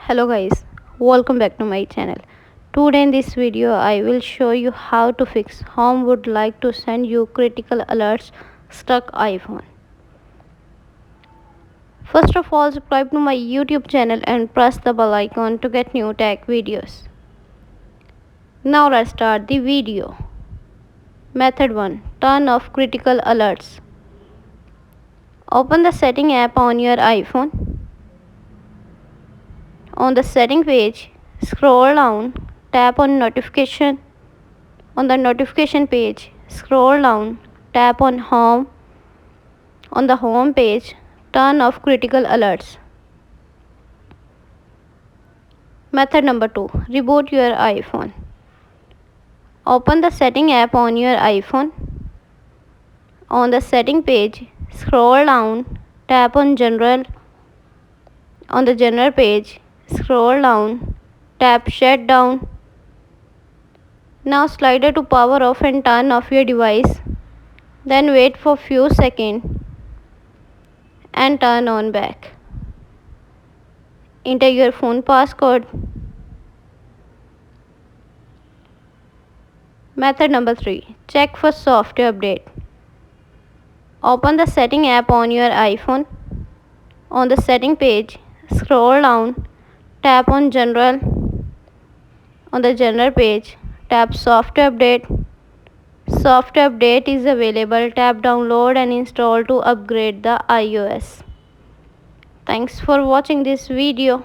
Hello guys, welcome back to my channel. Today in this video I will show you how to fix Home would like to send you critical alerts stuck iPhone. First of all, subscribe to my YouTube channel and press the bell icon to get new tech videos. Now let's start the video. Method 1. Turn off critical alerts. Open the setting app on your iPhone. On the setting page, scroll down, tap on notification. On the notification page, scroll down, tap on home. On the home page, turn off critical alerts. Method number 2. Reboot your iPhone. Open the setting app on your iPhone. On the setting page, scroll down, tap on general. On the general page, scroll down, tap shutdown. Now slider to power off and turn off your device. Then wait for few seconds and turn on back. Enter your phone passcode. Method number 3. Check for software update. Open the setting app on your iPhone. On the setting page, scroll down, tap on general. On the general page, tap software update. Software update is available. Tap download and install to upgrade the iOS. Thanks for watching this video.